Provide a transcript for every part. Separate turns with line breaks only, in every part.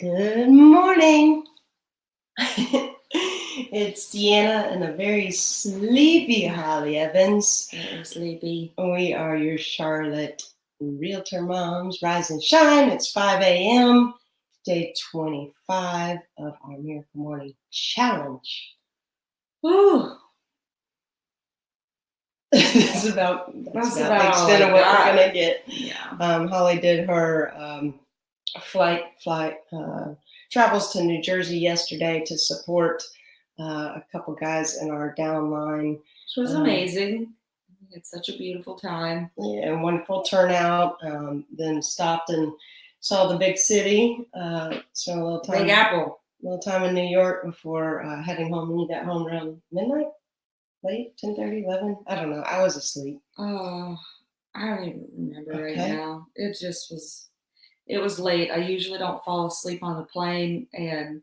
Good morning. It's Deanna and a very sleepy Holly Evans.
Very sleepy.
We are your Charlotte Realtor Moms. Rise and shine. It's 5 a.m., day 25 of our Miracle Morning Challenge.
Woo!
That's about the extent of what we're going to get.
Yeah.
Holly did her flight travels to New Jersey yesterday to support a couple guys in our downline.
Which was amazing. It's such a beautiful time.
Yeah, wonderful turnout. Then stopped and saw the big city. Spent a little time.
Big Apple.
A little time in New York before heading home. And you got home around midnight? Late? 10:30, 11? I don't know. I was asleep.
Oh, I don't even remember right now. It was late. I usually don't fall asleep on the plane, and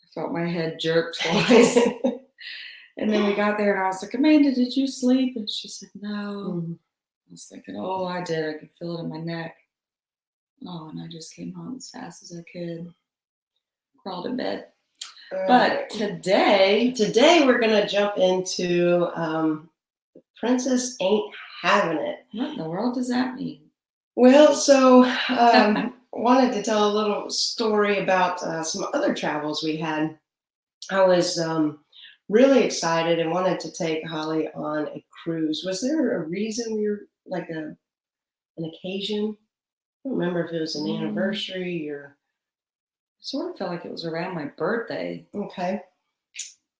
I felt my head jerk twice. And then we got there, and I was like, Amanda, did you sleep? And she said, no. Mm-hmm. I was thinking, oh, I did. I could feel it in my neck. Oh, and I just came home as fast as I could. Crawled in bed. But today
we're going to jump into Princess Ain't Having It.
What in the world does that mean?
Well, so wanted to tell a little story about some other travels we had. I was really excited and wanted to take Holly on a cruise. Was there a reason we were like an occasion? I don't remember if it was an anniversary or...
Sort of felt like it was around my birthday.
Okay.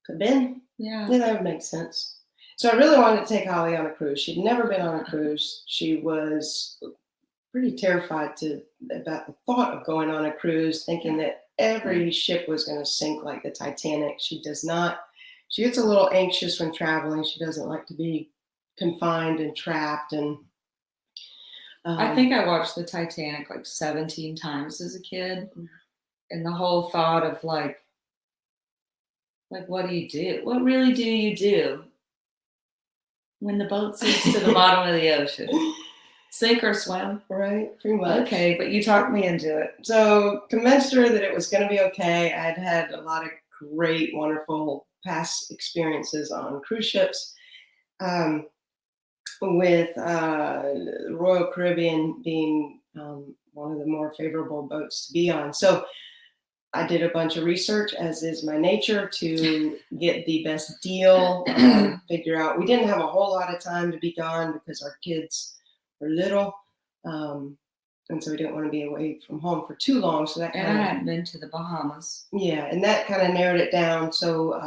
Could have been.
Yeah,
that would make sense. So I really wanted to take Holly on a cruise. She'd never been on a cruise. She was pretty terrified about the thought of going on a cruise, thinking that every ship was going to sink like the Titanic. She does not. She gets a little anxious when traveling. She doesn't like to be confined and trapped. And
I think I watched the Titanic like 17 times as a kid. And the whole thought of like, what do you do? What really do you do when the boat sinks to the bottom of the ocean? Sink or swim?
Right, pretty much.
Okay, but you talked me into it.
So convinced her that it was going to be okay. I'd had a lot of great, wonderful past experiences on cruise ships, with Royal Caribbean being one of the more favorable boats to be on. So I did a bunch of research, as is my nature, to get the best deal, figure out. We didn't have a whole lot of time to be gone because our kids were little, and so we didn't want to be away from home for too long. So that
I hadn't been to the Bahamas.
Yeah, and that kind of narrowed it down. So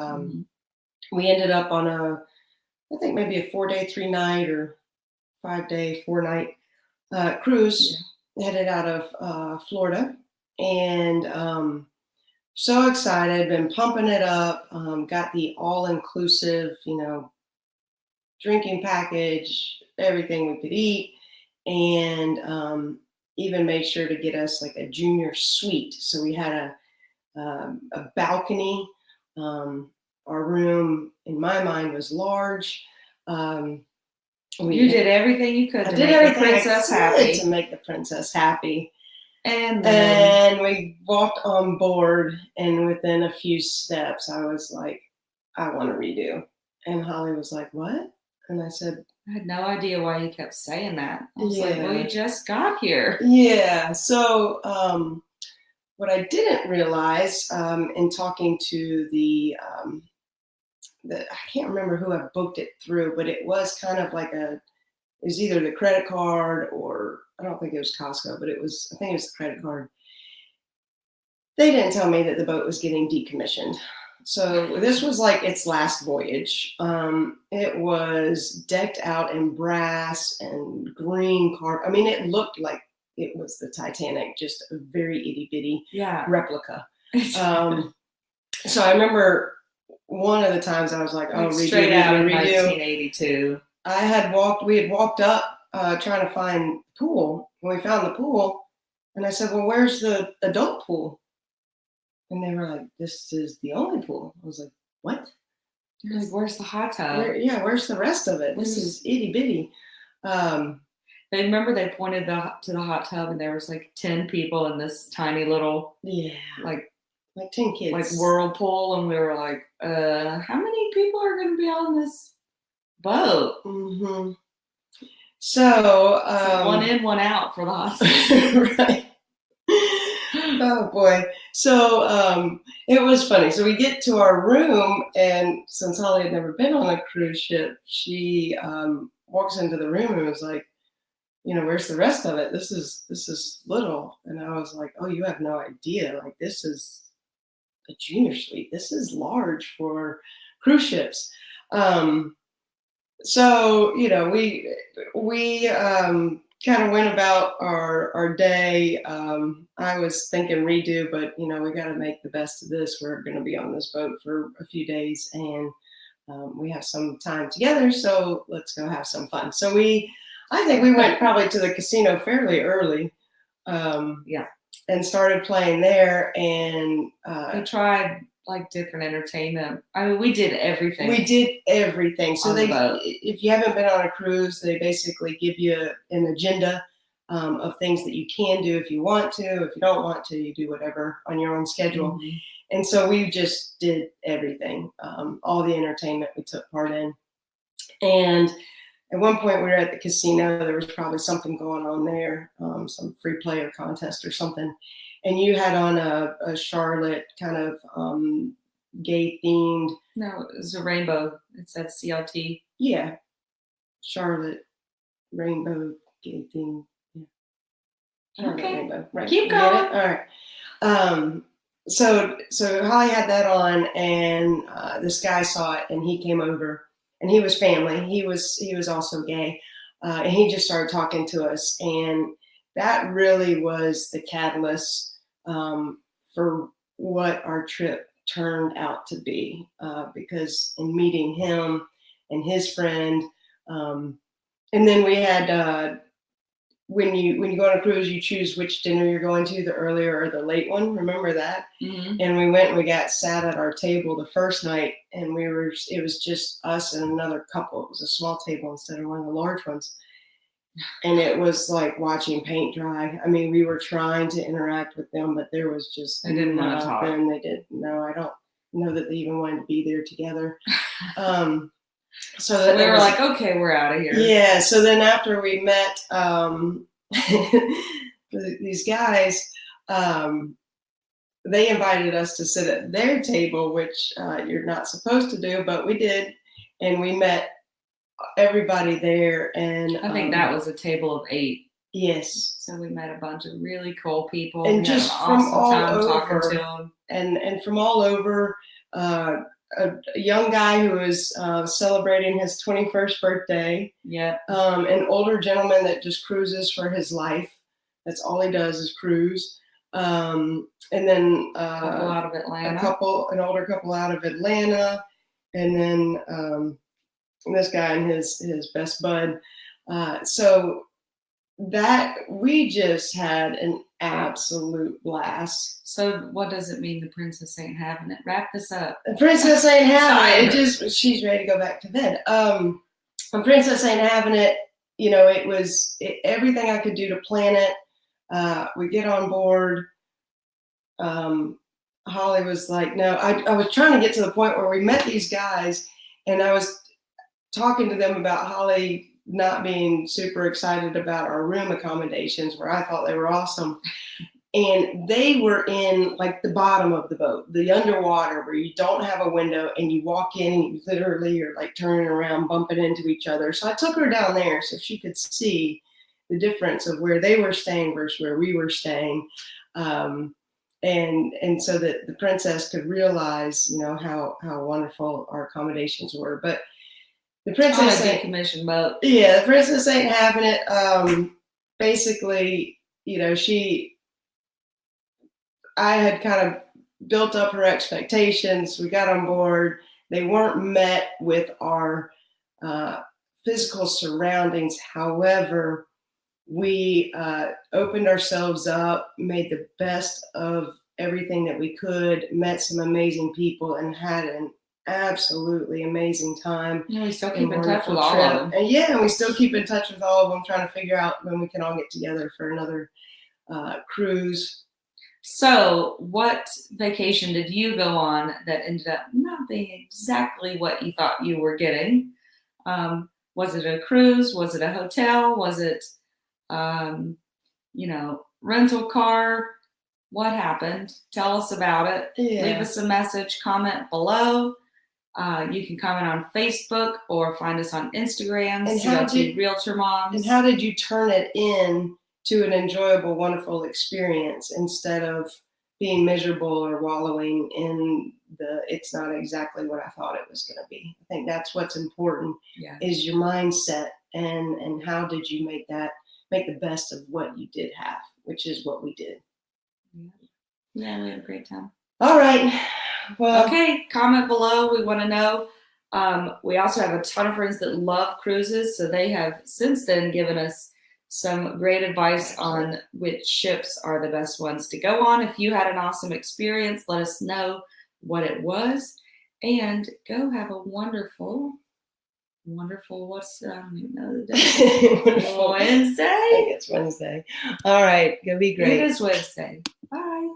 we ended up on I think maybe a 4-day, 3-night or 5-day, 4-night cruise, headed out of Florida, and so excited, been pumping it up, got the all-inclusive, drinking package, everything we could eat, and even made sure to get us like a junior suite. So we had a balcony. Our room, in my mind, was large.
You did everything you could to make the princess happy.
To make the princess happy.
And then
we walked on board, and within a few steps, I was like, I want to redo. And Holly was like, what? And I said,
I had no idea why you kept saying that. I was like, well, you just got here.
Yeah. So what I didn't realize in talking to I can't remember who I booked it through, but it was kind of like it was either the credit card or I don't think it was Costco, but I think it was the credit card. They didn't tell me that the boat was getting decommissioned. So this was like its last voyage. It was decked out in brass and green carpet. I mean, it looked like it was the Titanic, just a very itty bitty replica. So I remember one of the times I was like, oh,
straight out of 1982.
We had walked up trying to find the pool, and we found the pool, and I said, well, where's the adult pool? And they were like, this is the only pool. I was like, what?
Like, where's the hot tub?
Where's the rest of it? This is itty bitty.
They remember they pointed to the hot tub, and there was like 10 people in this tiny little like
10 kids,
like whirlpool, and we were like, how many people are going to be on this boat?
Mm-hmm. So
one in, one out for the hospital.
Right. Oh boy. So it was funny. So we get to our room, and since Holly had never been on a cruise ship, she walks into the room and was like, where's the rest of it? This is little. And I was like, oh, you have no idea. Like, this is a junior suite. This is large for cruise ships. So we kind of went about our day. I was thinking redo, but we got to make the best of this. We're going to be on this boat for a few days, and we have some time together, so let's go have some fun. So I think we went probably to the casino fairly early. And started playing there, and
we tried like different entertainment. I mean, we did everything.
So if you haven't been on a cruise, they basically give you an agenda of things that you can do if you want to. If you don't want to, you do whatever on your own schedule.
Mm-hmm.
And so we just did everything, all the entertainment we took part in. And at one point, we were at the casino. There was probably something going on there, some free player contest or something. And you had on a Charlotte kind of gay themed.
No, it was a rainbow. It said CLT.
Yeah, Charlotte rainbow gay theme. Yeah. Charlotte
okay.
Rainbow. Right.
Keep going.
All right. So Holly had that on, and this guy saw it, and he came over. And he was family. He was also gay, and he just started talking to us, and that really was the catalyst for what our trip turned out to be. Because in meeting him and his friend, and then we had when you go on a cruise, you choose which dinner you're going to, the earlier or the late one. Remember that?
Mm-hmm.
And we went and we got sat at our table the first night, and it was just us and another couple. It was a small table instead of one of the large ones. And it was like watching paint dry. I mean, we were trying to interact with them, but there was just
they didn't want to talk.
And they did. No, I don't know that they even wanted to be there together.
So we were like, okay, we're out of here.
Yeah. So then after we met these guys, they invited us to sit at their table, which you're not supposed to do, but we did. And we met everybody there. And
I think that was a table of 8.
Yes.
So we met a bunch of really cool people.
And just from all over.
Talking to them.
And from all over. A young guy who was celebrating his 21st birthday.
Yeah.
An older gentleman that just cruises for his life. That's all he does is cruise. And then
a couple out of Atlanta.
An older couple out of Atlanta. And then this guy and his best bud. So that we just had an absolute blast.
So what does it mean the princess ain't having it? Wrap this up.
The princess ain't having it. She's ready to go back to bed. The princess ain't having it. It was everything I could do to plan it. We get on board. Holly was like, no, I was trying to get to the point where we met these guys, and I was talking to them about Holly not being super excited about our room accommodations, where I thought they were awesome. And they were in like the bottom of the boat, the underwater, where you don't have a window and you walk in and you literally are like turning around, bumping into each other. So I took her down there so she could see the difference of where they were staying versus where we were staying. And so that the princess could realize, how wonderful our accommodations were. But the princess
on a decommissioned boat.
Yeah, the princess ain't having it. Basically, I had kind of built up her expectations. We got on board. They weren't met with our physical surroundings. However, we opened ourselves up, made the best of everything that we could, met some amazing people, and had an absolutely amazing time.
Yeah, we still
and
keep in touch
wonderful
with all
trip.
of them.
And yeah, and we still keep in touch with all of them, trying to figure out when we can all get together for another cruise.
So, what vacation did you go on that ended up not being exactly what you thought you were getting? Was it a cruise? Was it a hotel? Was it, um, rental car? What happened? Tell us about it.
Yeah.
Leave us a message, comment below. You can comment on Facebook or find us on Instagram,
And how
CLT
did-
Realtor Moms.
And how did you turn it in to an enjoyable, wonderful experience instead of being miserable or wallowing in the it's not exactly what I thought it was going to be? I think that's what's important
Yeah.
is your mindset and how did you make the best of what you did have, which is what we did.
Yeah, we had a great time.
All right. Well,
okay, comment below. We want to know. We also have a ton of friends that love cruises, so they have since then given us some great advice on which ships are the best ones to go on. If you had an awesome experience, let us know what it was, and go have a wonderful, what's I don't even know the day.
Wonderful.
Wednesday.
I think it's Wednesday. All right, go be great.
It is Wednesday. Bye.